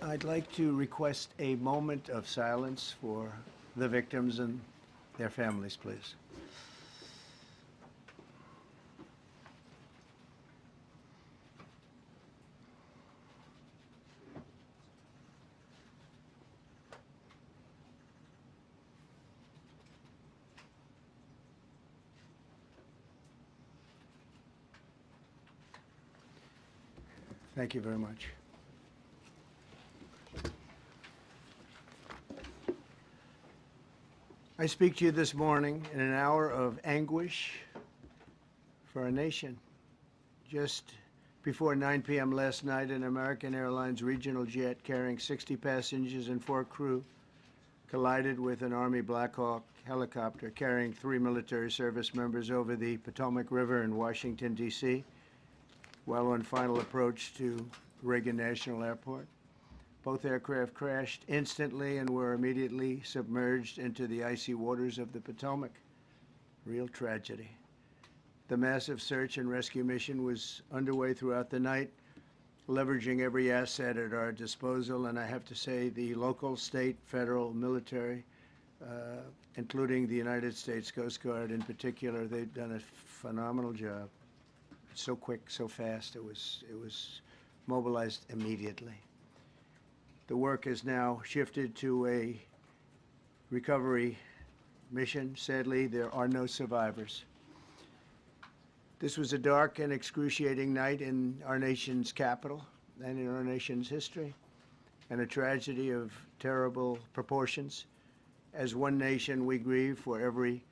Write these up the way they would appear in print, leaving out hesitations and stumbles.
I'd like to request a moment of silence for the victims and their families, please. Thank you very much. I speak to you this morning in an hour of anguish for our nation. Just before 9 p.m. last night, an American Airlines regional jet carrying 60 passengers and 4 crew collided with an Army Black Hawk helicopter carrying 3 military service members over the Potomac River in Washington, D.C., while on final approach to Reagan National Airport. Both aircraft crashed instantly and were immediately submerged into the icy waters of the Potomac. Real tragedy. The massive search and rescue mission was underway throughout the night, leveraging every asset at our disposal, and I have to say the local, state, federal, military, including the United States Coast Guard in particular, they've done a phenomenal job. So quick, so fast, it was mobilized immediately. The work has now shifted to a recovery mission. Sadly, there are no survivors. This was a dark and excruciating night in our nation's capital and in our nation's history, and a tragedy of terrible proportions. As one nation, we grieve for every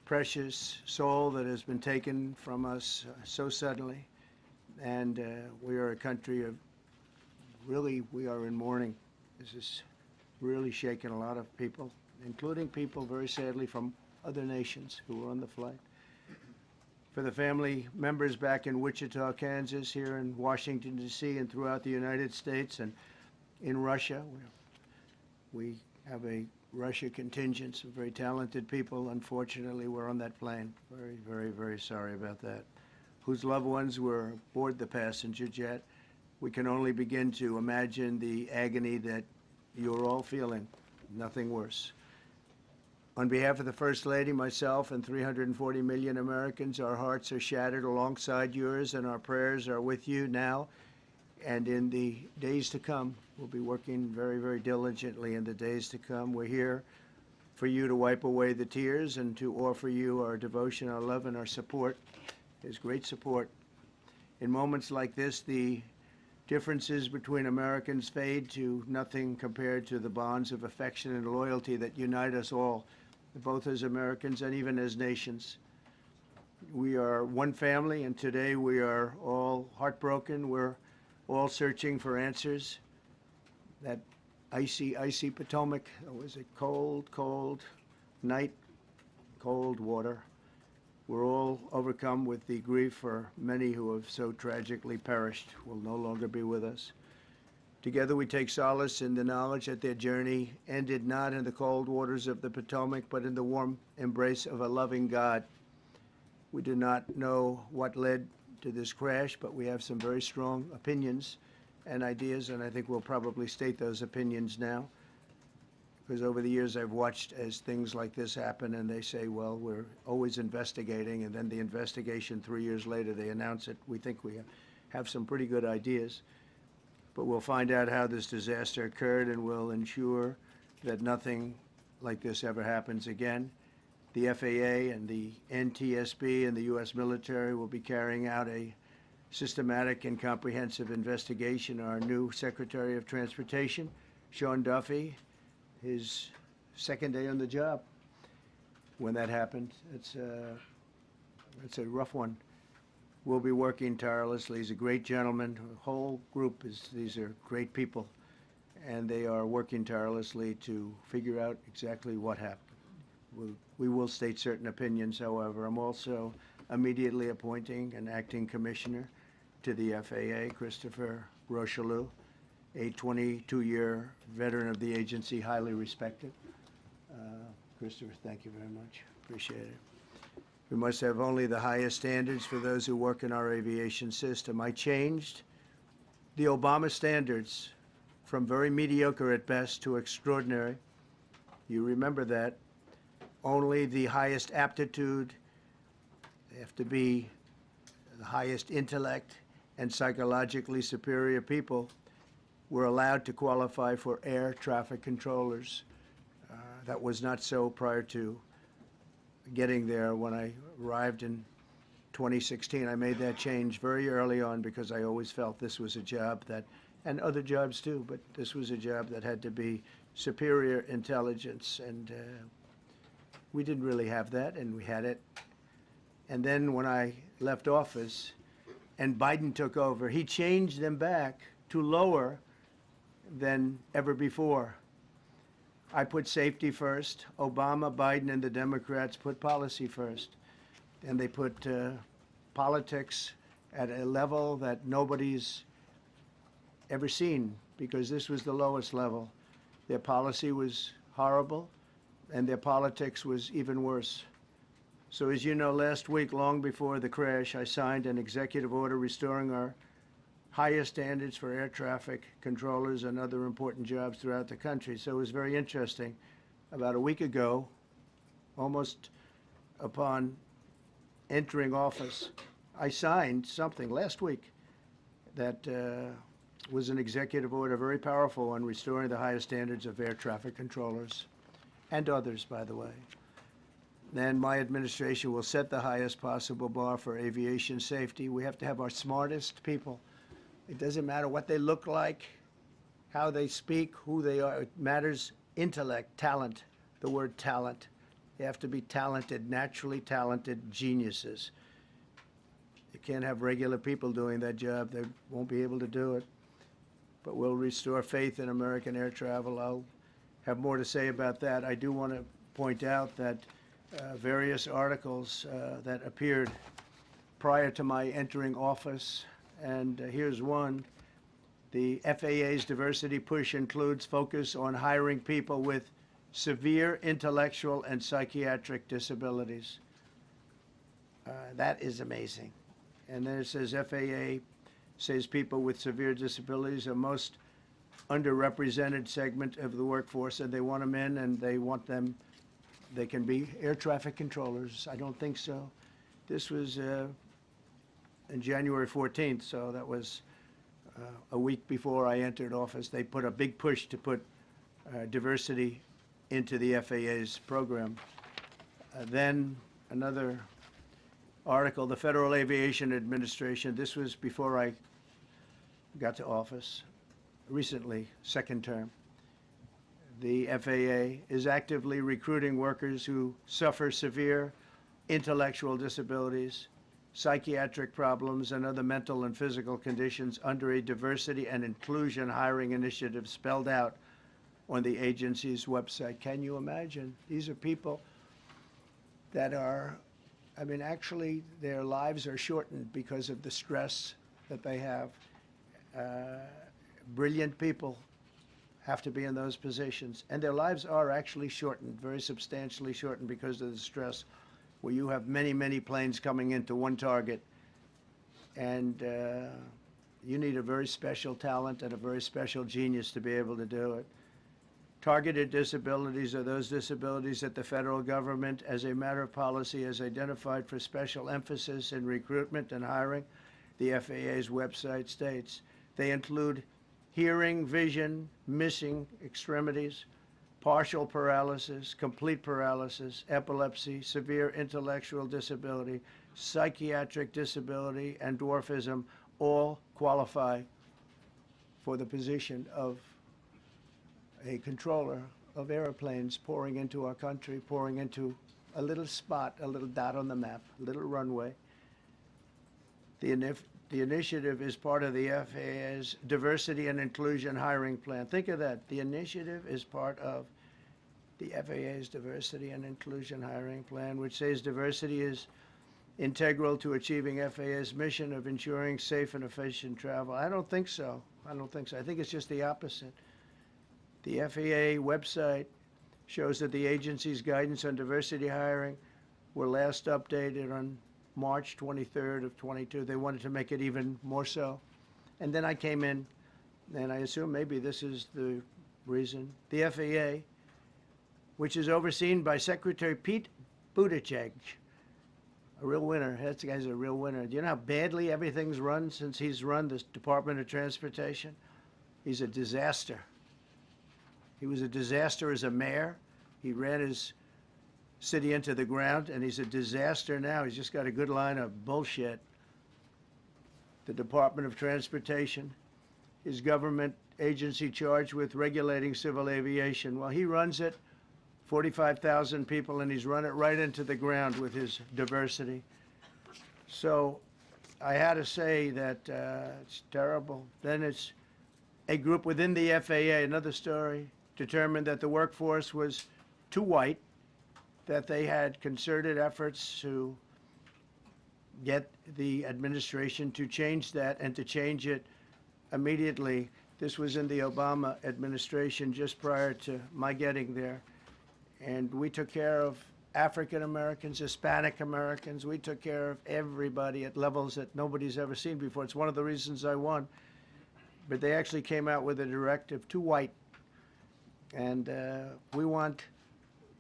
precious soul that has been taken from us so suddenly, and we are a country of really, we are in mourning. This is really shaken a lot of people, including people, very sadly, from other nations who were on the flight. For the family members back in Wichita, Kansas, here in Washington, D.C., and throughout the United States and in Russia, we have a Russia contingent, some very talented people, unfortunately, were on that plane. Very, very, very sorry about that. Whose loved ones were aboard the passenger jet. We can only begin to imagine the agony that you're all feeling, nothing worse. On behalf of the First Lady, myself, and 340 million Americans, our hearts are shattered alongside yours, and our prayers are with you now and in the days to come. We'll be working very, very diligently in the days to come. We're here for you to wipe away the tears and to offer you our devotion, our love, and our support. There's great support. In moments like this, the differences between Americans fade to nothing compared to the bonds of affection and loyalty that unite us all, both as Americans and even as nations. We are one family, and today we are all heartbroken. We're all searching for answers. That icy, icy Potomac, it was a cold, cold night, cold water. We're all overcome with the grief for many who have so tragically perished, will no longer be with us. Together we take solace in the knowledge that their journey ended not in the cold waters of the Potomac, but in the warm embrace of a loving God. We do not know what led to this crash, but we have some very strong opinions and ideas, and I think we'll probably state those opinions now. Because over the years I've watched as things like this happen, and they say, well, we're always investigating, and then the investigation 3 years later, they announce it. We think we have some pretty good ideas, but we'll find out how this disaster occurred, and we'll ensure that nothing like this ever happens again. The FAA and the NTSB and the U.S. military will be carrying out a systematic and comprehensive investigation. Our new Secretary of Transportation, Sean Duffy, his second day on the job when that happened. It's a rough one. We'll be working tirelessly. He's a great gentleman. The whole group these are great people, and they are working tirelessly to figure out exactly what happened. We will state certain opinions, however. I'm also immediately appointing an acting commissioner to the FAA, Christopher Rocheleau, a 22-year veteran of the agency, highly respected. Christopher, thank you very much. Appreciate it. We must have only the highest standards for those who work in our aviation system. I changed the Obama standards from very mediocre at best to extraordinary. You remember that. Only the highest aptitude, they have to be the highest intellect and psychologically superior people were allowed to qualify for air traffic controllers. That was not so prior to getting there. When I arrived in 2016, I made that change very early on because I always felt this was a job that, and other jobs too, but this was a job that had to be superior intelligence, and we didn't really have that, and we had it. And then when I left office and Biden took over, he changed them back to lower than ever before. I put safety first. Obama, Biden, and the Democrats put policy first. And they put politics at a level that nobody's ever seen, because this was the lowest level. Their policy was horrible, and their politics was even worse. So as you know, last week, long before the crash, I signed an executive order restoring our highest standards for air traffic controllers and other important jobs throughout the country. So it was very interesting. About a week ago, almost upon entering office, I signed something last week that was an executive order, very powerful, on restoring the highest standards of air traffic controllers and others, by the way. Then my administration will set the highest possible bar for aviation safety. We have to have our smartest people. It doesn't matter what they look like, how they speak, who they are. It matters intellect, talent, the word talent. They have to be talented, naturally talented geniuses. You can't have regular people doing that job. They won't be able to do it. But we'll restore faith in American air travel. I'll have more to say about that. I do want to point out that various articles that appeared prior to my entering office, and here's one. The FAA's diversity push includes focus on hiring people with severe intellectual and psychiatric disabilities. That is amazing. And then it says FAA says people with severe disabilities are most underrepresented segment of the workforce, and they want them in, and they want them, they can be air traffic controllers. I don't think so. This was in January 14th, so that was a week before I entered office. They put a big push to put diversity into the FAA's program. Then another article, the Federal Aviation Administration, this was before I got to office, recently, second term. The FAA is actively recruiting workers who suffer severe intellectual disabilities, psychiatric problems, and other mental and physical conditions under a diversity and inclusion hiring initiative spelled out on the agency's website. Can you imagine? These are people that are, I mean, actually, their lives are shortened because of the stress that they have. Brilliant people have to be in those positions, and their lives are actually shortened, very substantially shortened, because of the stress, where you have many, many planes coming into one target, and you need a very special talent and a very special genius to be able to do it. Targeted disabilities are those disabilities that the federal government, as a matter of policy, has identified for special emphasis in recruitment and hiring. The FAA's website states they include hearing, vision, missing extremities, partial paralysis, complete paralysis, epilepsy, severe intellectual disability, psychiatric disability, and dwarfism all qualify for the position of a controller of airplanes pouring into our country, pouring into a little spot, a little dot on the map, a little runway. The initiative is part of the FAA's Diversity and Inclusion Hiring Plan. Think of that. The initiative is part of the FAA's Diversity and Inclusion Hiring Plan, which says diversity is integral to achieving FAA's mission of ensuring safe and efficient travel. I don't think so. I don't think so. I think it's just the opposite. The FAA website shows that the agency's guidance on diversity hiring were last updated on March 23rd of 22. They wanted to make it even more so. And then I came in and I assume maybe this is the reason, the FAA, which is overseen by Secretary Pete Buttigieg, a real winner. That guy's a real winner. Do you know how badly everything's run since he's run the Department of Transportation? He's a disaster. He was a disaster as a mayor. He ran his city into the ground, and he's a disaster now. He's just got a good line of bullshit. The Department of Transportation, his government agency charged with regulating civil aviation. Well, he runs it, 45,000 people, and he's run it right into the ground with his diversity. So I had to say that it's terrible. Then it's a group within the FAA, another story, determined that the workforce was too white, that they had concerted efforts to get the administration to change that and to change it immediately. This was in the Obama administration just prior to my getting there. And we took care of African Americans, Hispanic Americans. We took care of everybody at levels that nobody's ever seen before. It's one of the reasons I won. But they actually came out with a directive, too white. And we want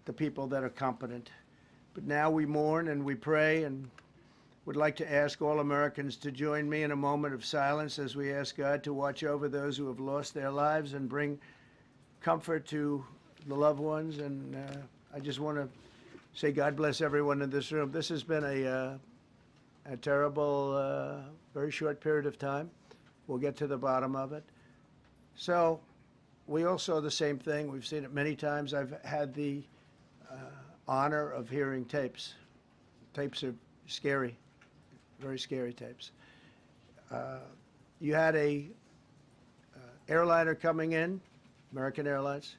the people that are competent. But now we mourn and we pray and would like to ask all Americans to join me in a moment of silence as we ask God to watch over those who have lost their lives and bring comfort to the loved ones. And I just want to say God bless everyone in this room. This has been a terrible, very short period of time. We'll get to the bottom of it. So we all saw the same thing. We've seen it many times. I've had the honor of hearing tapes. Tapes are scary, very scary tapes. You had a airliner coming in, American Airlines.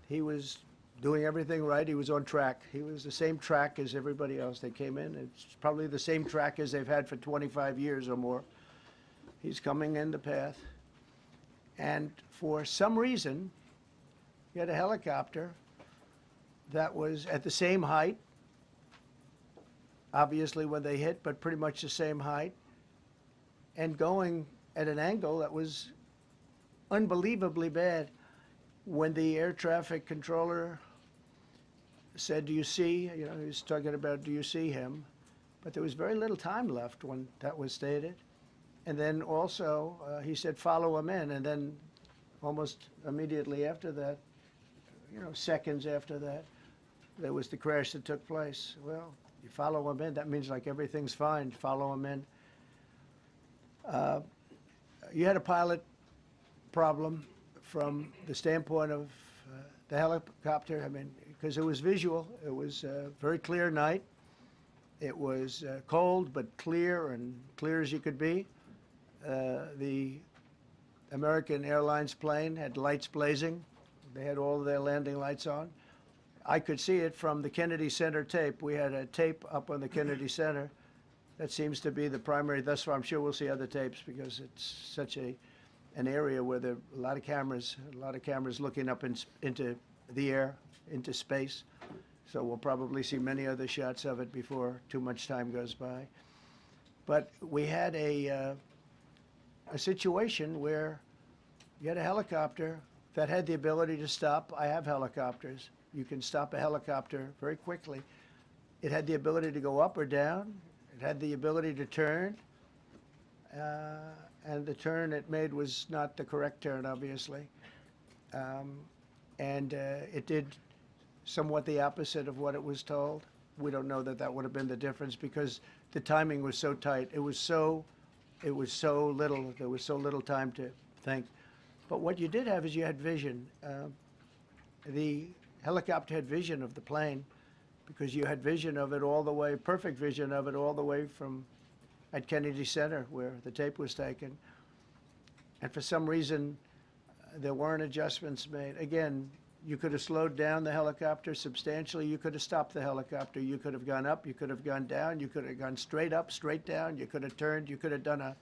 He was doing everything right. He was on track. He was the same track as everybody else. They came in. It's probably the same track as they've had for 25 years or more. He's coming in the path. And for some reason, he had a helicopter that was at the same height, obviously when they hit, but pretty much the same height, and going at an angle that was unbelievably bad. When the air traffic controller said, "Do you see?" You know, he was talking about, "Do you see him?" But there was very little time left when that was stated. And then also, he said, "Follow him in." And then almost immediately after that, you know, seconds after that, there was the crash that took place. Well, you follow him in, that means like everything's fine. Follow him in. You had a pilot problem from the standpoint of the helicopter. I mean, because it was visual. It was a very clear night. It was cold, but clear, and clear as you could be. The American Airlines plane had lights blazing. They had all of their landing lights on. I could see it from the Kennedy Center tape. We had a tape up on the Kennedy Center. That seems to be the primary. Thus far, I'm sure we'll see other tapes because it's such an area where there are a lot of cameras looking up into the air, into space. So we'll probably see many other shots of it before too much time goes by. But we had a situation where you had a helicopter that had the ability to stop. I have helicopters. You can stop a helicopter very quickly. It had the ability to go up or down. It had the ability to turn. And the turn it made was not the correct turn, obviously. It did somewhat the opposite of what it was told. We don't know that that would have been the difference because the timing was so tight. It was so little. There was so little time to think. But what you did have is you had vision. The helicopter had vision of the plane because you had vision of it all the way, perfect vision of it all the way from at Kennedy Center where the tape was taken. And for some reason, there weren't adjustments made. Again, you could have slowed down the helicopter substantially. You could have stopped the helicopter. You could have gone up. You could have gone down. You could have gone straight up, straight down. You could have turned. You could have done a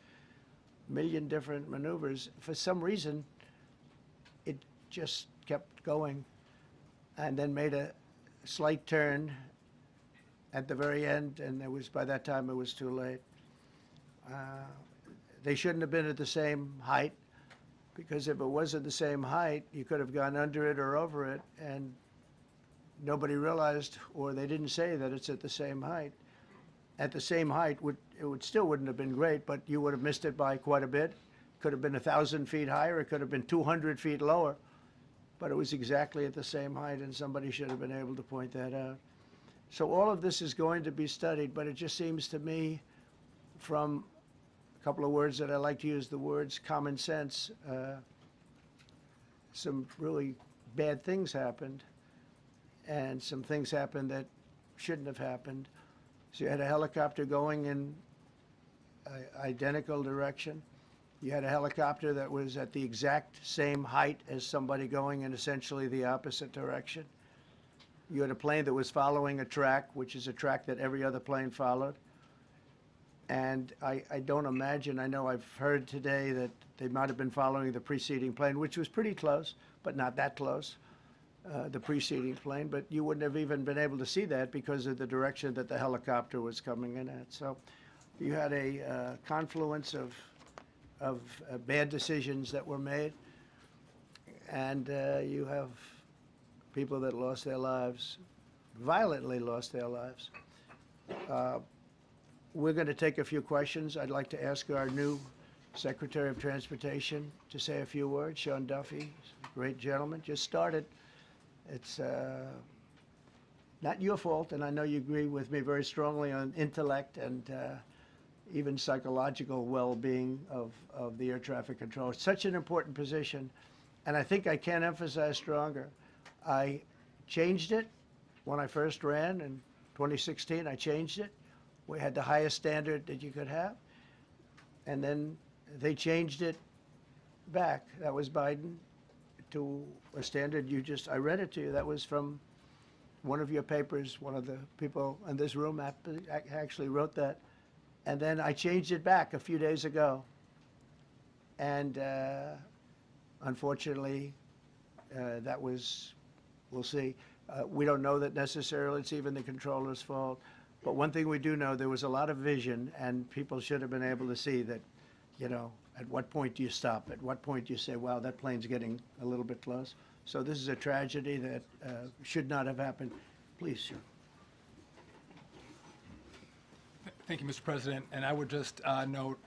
million different maneuvers. For some reason, it just kept going and then made a slight turn at the very end, and by that time it was too late. They shouldn't have been at the same height. because if it wasn't the same height, you could have gone under it or over it, and nobody realized, or they didn't say that it's at the same height. At the same height, still wouldn't have been great, but you would have missed it by quite a bit. Could have been 1,000 feet higher, it could have been 200 feet lower, but it was exactly at the same height, and somebody should have been able to point that out. So all of this is going to be studied, but it just seems to me, from a couple of words that I like to use, the words common sense, some really bad things happened, and some things happened that shouldn't have happened. So you had a helicopter going in an identical direction. You had a helicopter that was at the exact same height as somebody going in essentially the opposite direction. You had a plane that was following a track, which is a track that every other plane followed. And I don't imagine, I know I've heard today that they might have been following the preceding plane, which was pretty close, but not that close, the preceding plane. But you wouldn't have even been able to see that because of the direction that the helicopter was coming in at. So you had a confluence of bad decisions that were made. And you have people that lost their lives, violently lost their lives. We're going to take a few questions. I'd like to ask our new Secretary of Transportation to say a few words. Sean Duffy, great gentleman, just started. It's not your fault, and I know you agree with me very strongly on intellect and even psychological well-being of the air traffic control. It's such an important position, and I think I can't emphasize stronger. I changed it when I first ran in 2016. I changed it. We had the highest standard that you could have, and then they changed it back. That was Biden, to a standard I read it to you. That was from one of your papers. One of the people in this room actually wrote that. And then I changed it back a few days ago. And unfortunately, that was, we'll see. We don't know that necessarily it's even the controller's fault. But one thing we do know, there was a lot of vision, and people should have been able to see that, you know, at what point do you stop? At what point do you say, wow, that plane's getting a little bit close? So this is a tragedy that should not have happened. Please, sir. Thank you, Mr. President. And I would just note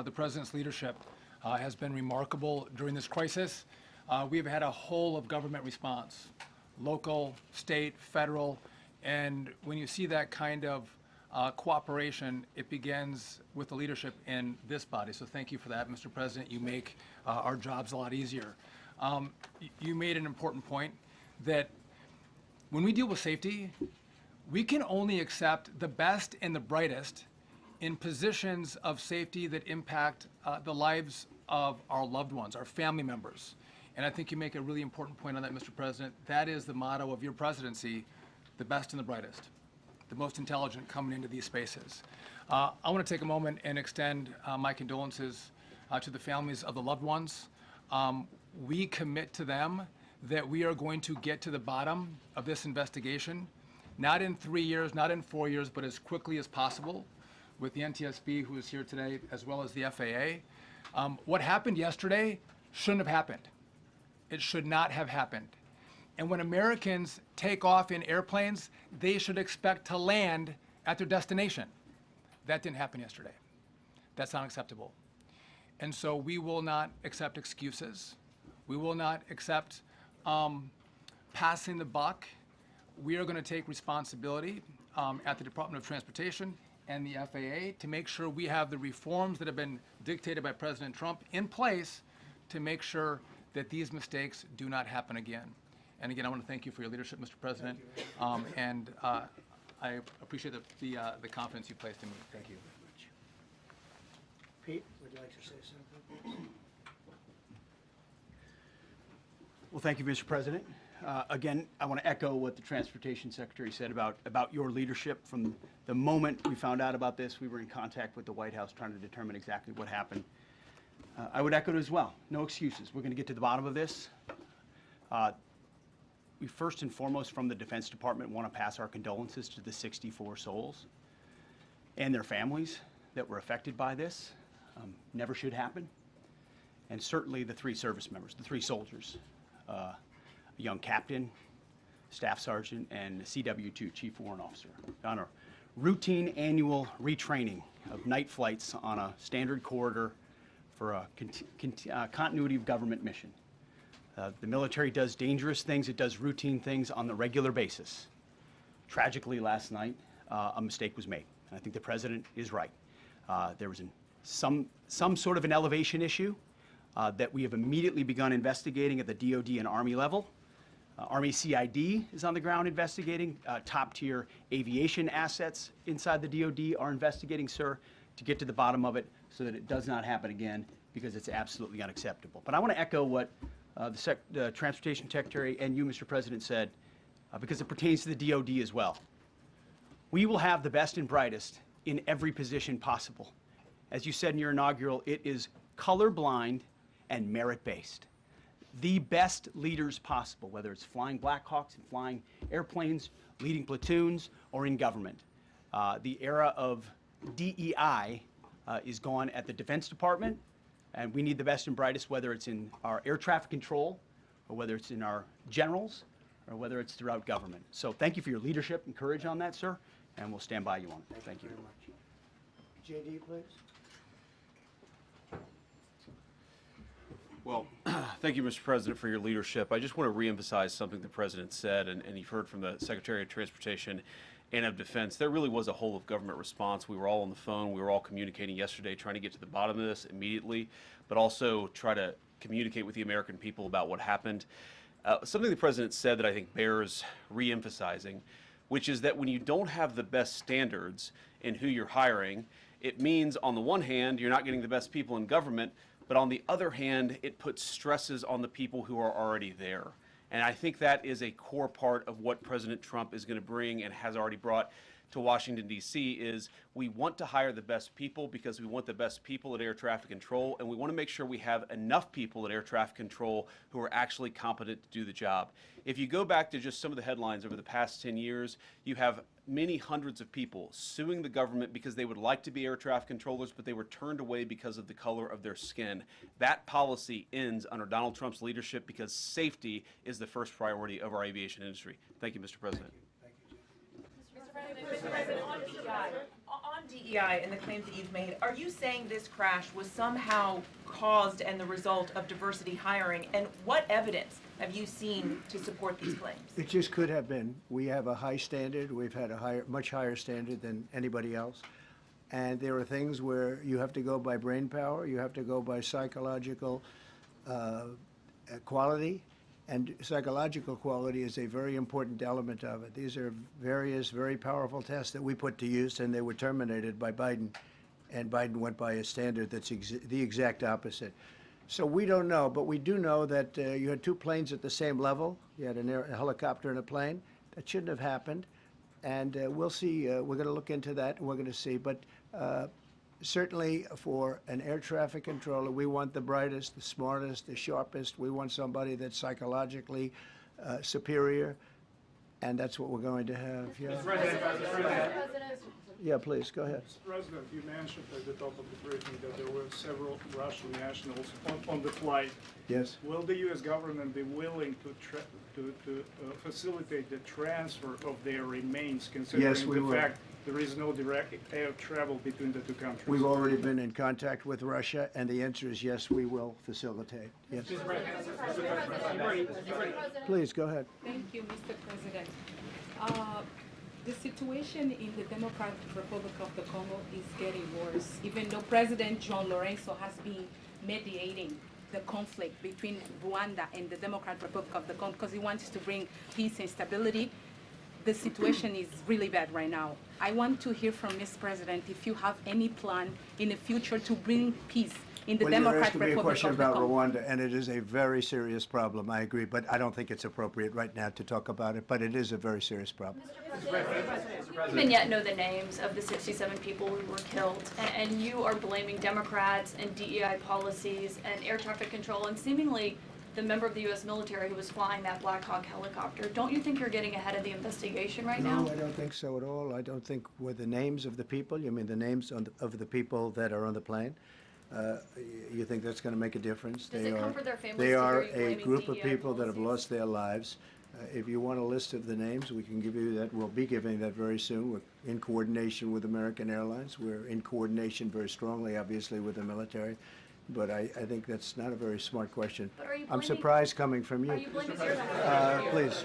the President's leadership has been remarkable during this crisis. We've had a whole of government response, local, state, federal, and when you see that kind of cooperation, it begins with the leadership in this body. So thank you for that, Mr. President. You make our jobs a lot easier. You made an important point that when we deal with safety, we can only accept the best and the brightest in positions of safety that impact the lives of our loved ones, our family members. And I think you make a really important point on that, Mr. President. That is the motto of your presidency: the best and the brightest, the most intelligent coming into these spaces. I want to take a moment and extend my condolences to the families of the loved ones. We commit to them that we are going to get to the bottom of this investigation, not in 3 years, not in 4 years, but as quickly as possible, with the NTSB, who is here today, as well as the FAA. What happened yesterday shouldn't have happened. It should not have happened. And when Americans take off in airplanes, they should expect to land at their destination. That didn't happen yesterday. That's not acceptable. And so we will not accept excuses. We will not accept passing the buck. We are going to take responsibility at the Department of Transportation and the FAA to make sure we have the reforms that have been dictated by President Trump in place to make sure that these mistakes do not happen again. And again, I want to thank you for your leadership, Mr. President, and I appreciate the confidence you placed in me. Thank you. Pete, would you like to say something? Well, thank you, Mr. President. Again, I want to echo what the Transportation Secretary said about your leadership. From the moment we found out about this, we were in contact with the White House trying to determine exactly what happened. I would echo it as well. No excuses. We're going to get to the bottom of this. We first and foremost, from the Defense Department, want to pass our condolences to the 64 souls and their families that were affected by this. Never should happen. and certainly the three service members, the three soldiers, a young captain, staff sergeant, and CW2, Chief Warrant Officer, on a routine annual retraining of night flights on a standard corridor for a continuity of government mission. The military does dangerous things, it does routine things on the regular basis. Tragically, last night, a mistake was made, and I think the President is right. There was some sort of an elevation issue that we have immediately begun investigating at the DoD and Army level. Army CID is on the ground investigating. Top-tier aviation assets inside the DoD are investigating, sir, to get to the bottom of it so that it does not happen again, because it's absolutely unacceptable. But I want to echo what the Transportation Secretary and you, Mr. President, said, because it pertains to the DoD as well. We will have the best and brightest in every position possible. As you said in your inaugural, it is colorblind and merit-based. The best leaders possible, whether it's flying Black Hawks and flying airplanes, leading platoons, or in government. The era of DEI is gone at the Defense Department, and we need the best and brightest, whether it's in our air traffic control, or whether it's in our generals, or whether it's throughout government. So thank you for your leadership and courage on that, sir, and we'll stand by you on it. Thank you. Very much. JD, please. Well, thank you, Mr. President, for your leadership. I just want to reemphasize something the President said, and you've heard from the Secretary of Transportation and of Defense. There really was a whole of government response. We were all on the phone. We were all communicating yesterday, trying to get to the bottom of this immediately, but also try to communicate with the American people about what happened. Something the President said that I think bears reemphasizing, which is that when you don't have the best standards in who you're hiring, it means, on the one hand, you're not getting the best people in government, but on the other hand, it puts stresses on the people who are already there. And I think that is a core part of what President Trump is going to bring and has already brought to Washington, D.C., is we want to hire the best people because we want the best people at air traffic control, and we want to make sure we have enough people at air traffic control who are actually competent to do the job. If you go back to just some of the headlines over the past 10 years, you have many hundreds of people suing the government because they would like to be air traffic controllers, but they were turned away because of the color of their skin. That policy ends under Donald Trump's leadership because safety is the first priority of our aviation industry. Thank you, Mr. President. Mr. President, on DEI and the claims that you've made, are you saying this crash was somehow caused and the result of diversity hiring? And what evidence have you seen to support these claims? It just could have been. We have a high standard. We've had a much higher standard than anybody else. And there are things where you have to go by brain power, you have to go by psychological quality, and psychological quality is a very important element of it. These are various very powerful tests that we put to use, and they were terminated by Biden, and Biden went by a standard that's the exact opposite. So we don't know, but we do know that you had two planes at the same level. You had a helicopter and a plane. That shouldn't have happened, and we'll see. We're going to look into that, and we're going to see. But certainly for an air traffic controller, we want the brightest, the smartest, the sharpest. We want somebody that's psychologically superior, and that's what we're going to have. Yeah. Mr. President. Yeah, please, go ahead. Mr. President, you mentioned at the top of the briefing that there were several Russian nationals on the flight. Yes. Will the U.S. government be willing to facilitate the transfer of their remains, considering Yes, we the will. fact there is no direct air travel between the two countries? We've already been in contact with Russia, and the answer is yes, we will facilitate. Yes. Please, go ahead. Thank you, Mr. President. The situation in the Democratic Republic of the Congo is getting worse, even though President John Lorenzo has been mediating the conflict between Rwanda and the Democratic Republic of the Congo because he wants to bring peace and stability. The situation is really bad right now. I want to hear from Ms. President if you have any plan in the future to bring peace in the Well, you're Democratic asking me a Republic question of the about Congo. Rwanda, and it is a very serious problem, I agree, but I don't think it's appropriate right now to talk about it, but it is a very serious problem. We don't even yet know the names of the 67 people who were killed, and you are blaming Democrats and DEI policies and air traffic control and seemingly the member of the U.S. military who was flying that Black Hawk helicopter. Don't you think you're getting ahead of the investigation right now? No, I don't think so at all. I don't think with the names of the people, you mean the names of the people that are on the plane? You think that's going to make a difference? Does it comfort their families They to are hear you a blaming group of DEI people that have policies? lost their lives. If you want a list of the names, we can give you that. We'll be giving that very soon. We're in coordination with American Airlines. We're in coordination very strongly, obviously, with the military. But I think that's not a very smart question. But are you I'm blaming- surprised coming from Are you. you blaming air Please.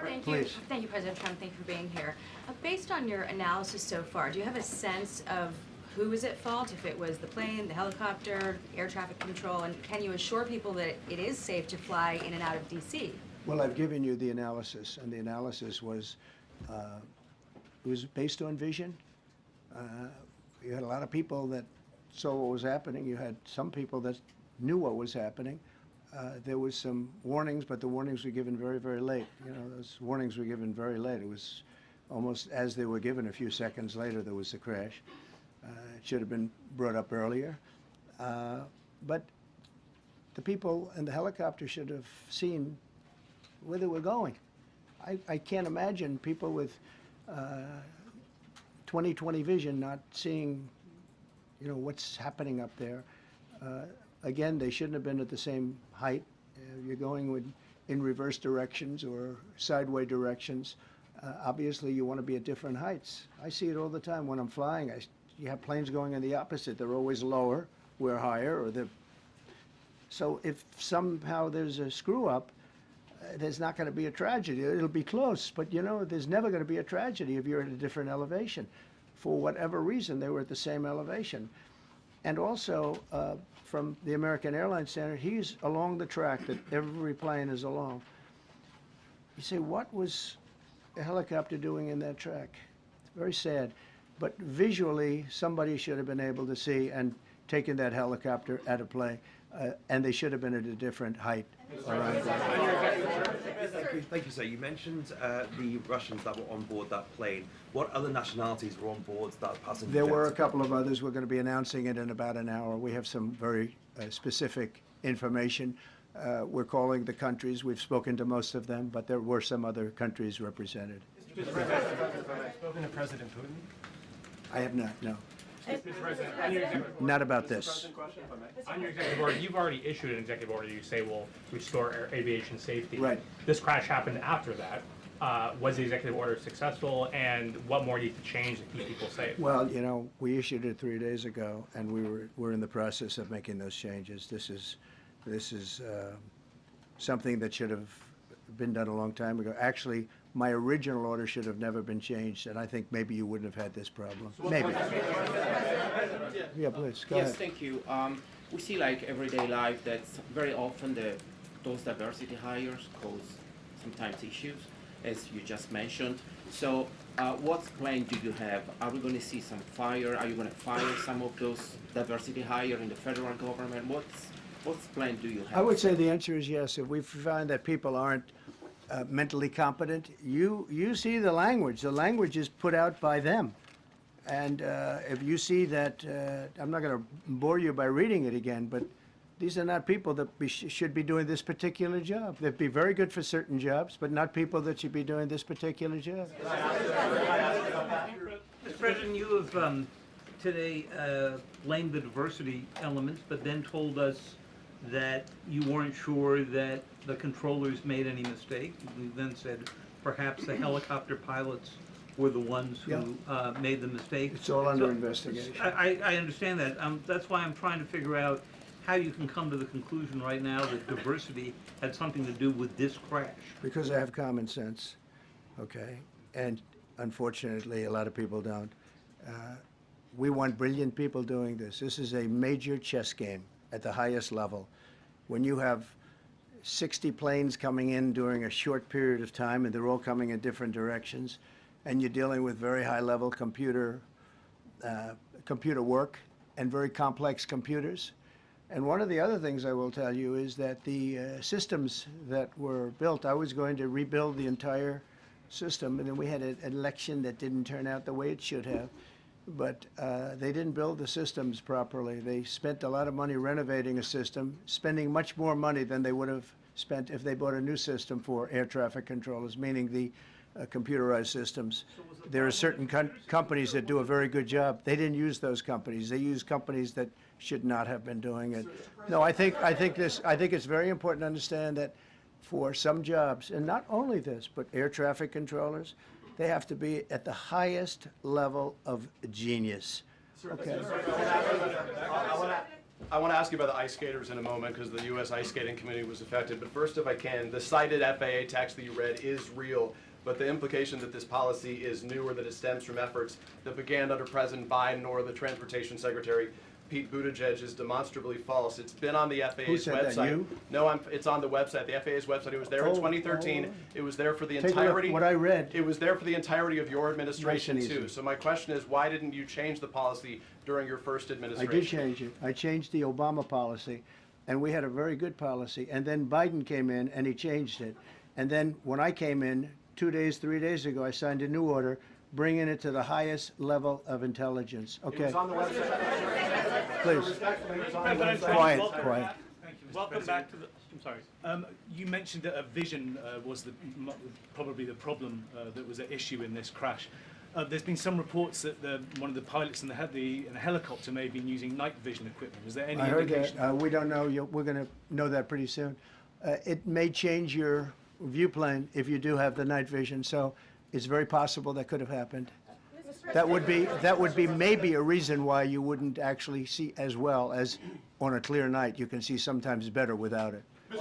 Thank Please. you. Thank you, President Trump. Thank you for being here. Based on your analysis so far, do you have a sense of who was at fault? If it was the plane, the helicopter, air traffic control, and can you assure people that it is safe to fly in and out of D.C.? Well, I've given you the analysis, and the analysis was, it was based on vision. You had a lot of people that saw what was happening. You had some people that knew what was happening. There was some warnings, but the warnings were given very, very late. You know, those warnings were given very late. It was almost as they were given, a few seconds later, there was a crash. It should have been brought up earlier. But the people in the helicopter should have seen where they were going. I can't imagine people with 20/20 vision not seeing, you know, what's happening up there. Again, they shouldn't have been at the same height. You're going in reverse directions or sideways directions. Obviously, you want to be at different heights. I see it all the time when I'm flying. You have planes going in the opposite. They're always lower, we're higher, so if somehow there's a screw up, there's not going to be a tragedy. It'll be close, but you know, there's never going to be a tragedy if you're at a different elevation. For whatever reason, they were at the same elevation. And also, from the American Airlines standard, he's along the track that every plane is along. You say, what was a helicopter doing in that track? It's very sad. But visually, somebody should have been able to see and taken that helicopter out of play, and they should have been at a different height. Thank you, sir. You mentioned the Russians that were on board that plane. What other nationalities were on board that passenger There were a jet? couple of others. We're going to be announcing it in about an hour. We have some very specific information. We're calling the countries. We've spoken to most of them, but there were some other countries represented. Spoken to President Putin? I have not, no. Mr. President, on your executive order. Not about this. On your executive order, you've already issued an executive order you say will restore aviation safety. Right. This crash happened after that. Was the executive order successful, and what more needs to change to keep people safe? Well, you know, we issued it 3 days ago, and we're in the process of making those changes. This is something that should have been done a long time ago. Actually, my original order should have never been changed, and I think maybe you wouldn't have had this problem. Maybe. Yeah, please, go Yes, ahead. thank you. We see like everyday life that very often those diversity hires cause sometimes issues, as you just mentioned. So what plan do you have? Are we going to see some fire? Are you going to fire some of those diversity hire in the federal government? What plan do you have? I would say the answer is yes. If we find that people aren't mentally competent, you see the language. The language is put out by them. And if you see that, I'm not going to bore you by reading it again, but these are not people that should be doing this particular job. They'd be very good for certain jobs, but not people that should be doing this particular job. Mr. President, you have today blamed the diversity elements, but then told us that you weren't sure that the controllers made any mistake. You then said perhaps the helicopter pilots were the ones who made the mistake. It's all under investigation. I understand that. That's why I'm trying to figure out how you can come to the conclusion right now that diversity had something to do with this crash. Because I have common sense, okay? And unfortunately, a lot of people don't. We want brilliant people doing this. This is a major chess game at the highest level. When you have 60 planes coming in during a short period of time, and they're all coming in different directions, and you're dealing with very high-level computer work and very complex computers. And one of the other things I will tell you is that the systems that were built, I was going to rebuild the entire system, and then we had an election that didn't turn out the way it should have. But they didn't build the systems properly. They spent a lot of money renovating a system, spending much more money than they would have spent if they bought a new system for air traffic controllers, meaning the computerized systems. There are certain companies that do a very good job. They didn't use those companies. They used companies that should not have been doing it. No, I think it's very important to understand that for some jobs, and not only this, but air traffic controllers, they have to be at the highest level of genius. Okay. I want to ask you about the ice skaters in a moment because the U.S. Ice Skating Committee was affected. But first, if I can, the cited FAA text that you read is real. But the implication that this policy is new or that it stems from efforts that began under President Biden or the Transportation Secretary Pete Buttigieg is demonstrably false. It's been on the FAA's Who said website. that, you? No, it's on the website, the FAA's website. It was there in 2013. It was there for the Take a look. entirety. What I read. It was there for the entirety of your administration Nice and too. easy. So my question is, why didn't you change the policy during your first I administration? did change it. I changed the Obama policy, and we had a very good policy. And then Biden came in, and he changed it. And then when I came in 2 days, 3 days ago, I signed a new order, bringing it to the highest level of intelligence. Okay. It was on the website. Please. President Trump, Quiet, welcome quiet. back. Welcome back to the. I'm sorry. You mentioned that a vision was probably the problem that was at issue in this crash. There's been some reports that one of the pilots in the helicopter may have been using night vision equipment. Was there any I heard indication? that. We don't know. We're going to know that pretty soon. It may change your view plane if you do have the night vision. So it's very possible that could have happened. That would be maybe a reason why you wouldn't actually see as well as on a clear night. You can see sometimes better without it. I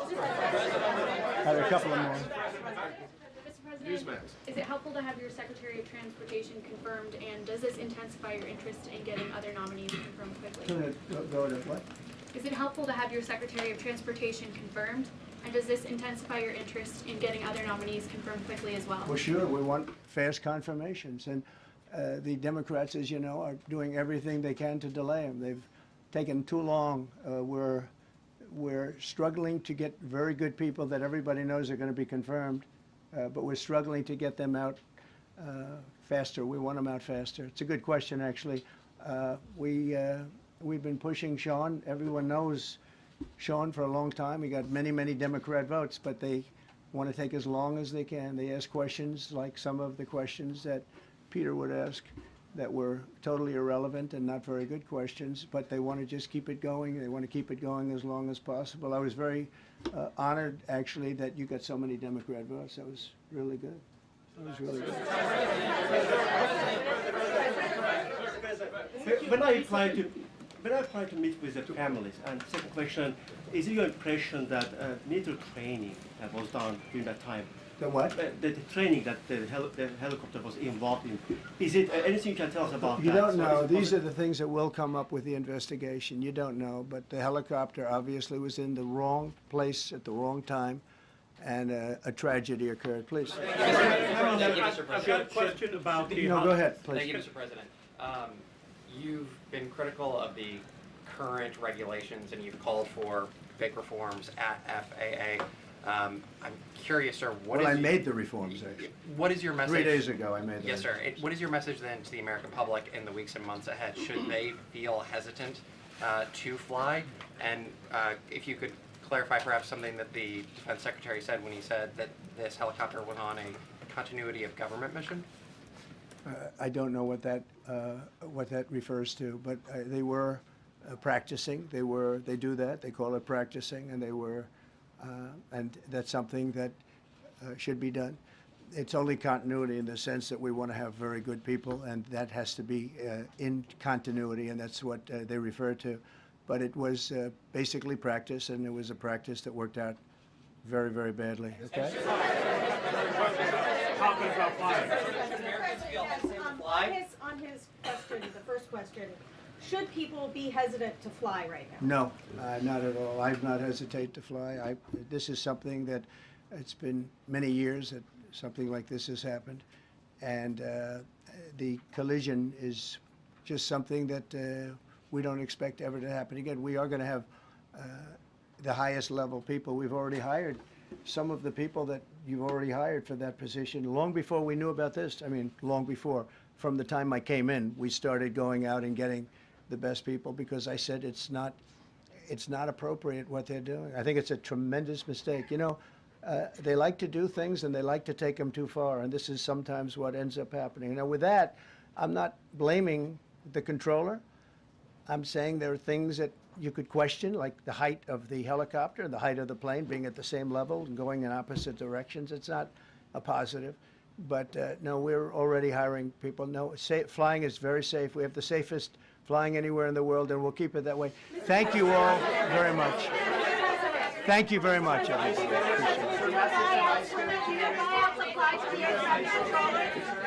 have a couple of more. Mr. President, is it helpful to have your Secretary of Transportation confirmed, and does this intensify your interest in getting other nominees confirmed quickly? Go to what? Is it helpful to have your Secretary of Transportation confirmed, and does this intensify your interest in getting other nominees confirmed quickly as well? Well, sure. We want fast confirmations, and the Democrats, as you know, are doing everything they can to delay them. They've taken too long. We're struggling to get very good people that everybody knows are going to be confirmed, but we're struggling to get them out faster. We want them out faster. It's a good question, actually. We've been pushing Sean. Everyone knows Sean for a long time. He got many, many Democrat votes, but they want to take as long as they can. They ask questions like some of the questions that Peter would ask that were totally irrelevant and not very good questions, but they want to just keep it going. They want to keep it going as long as possible. I was very honored, actually, that you got so many Democrat votes. That was really good. That was really good. When I applied to meet with the families, and second question, is it your impression that military training was done during that time? The what? The training that the helicopter was involved in. Is it anything you can tell us about You that? don't know. These are the things that will come up with the investigation. You don't know, but the helicopter obviously was in the wrong place at the wrong time, and a tragedy occurred. Please. Thank you, Mr. President. I've got a question about the. No, go ahead, please. Thank you, Mr. President. You've been critical of the current regulations, and you've called for big reforms at FAA. I'm curious, sir, Well, I made the reforms, actually. what is your message? 3 days ago, I made them. Yes, sir. What is your message then to the American public in the weeks and months ahead? Should they feel hesitant to fly? And if you could clarify perhaps something that the Defense Secretary said when he said that this helicopter was on a continuity of government mission? I don't know what that refers to, but they were practicing. They do that. They call it practicing, and they were. And that's something that should be done. It's only continuity in the sense that we want to have very good people, and that has to be in continuity, and that's what they refer to. But it was basically practice, and it was a practice that worked out very, very badly. Okay? On his question, the first question, should people be hesitant to fly right now? No, not at all. I've not hesitated to fly. This is something that it's been many years that something like this has happened, and the collision is just something that we don't expect ever to happen again. We are going to have the highest level people. We've already hired some of the people that you've already hired for that position long before we knew about this. I mean, long before. From the time I came in, we started going out and getting the best people because I said it's not appropriate what they're doing. I think it's a tremendous mistake. You know, they like to do things and they like to take them too far, and this is sometimes what ends up happening. Now, with that, I'm not blaming the controller. I'm saying there are things that you could question, like the height of the helicopter, the height of the plane being at the same level and going in opposite directions. It's not a positive. But no, we're already hiring people. No, flying is very safe. We have the safest flying anywhere in the world, and we'll keep it that way. Thank you all very much. Thank you very much, everybody. Appreciate it.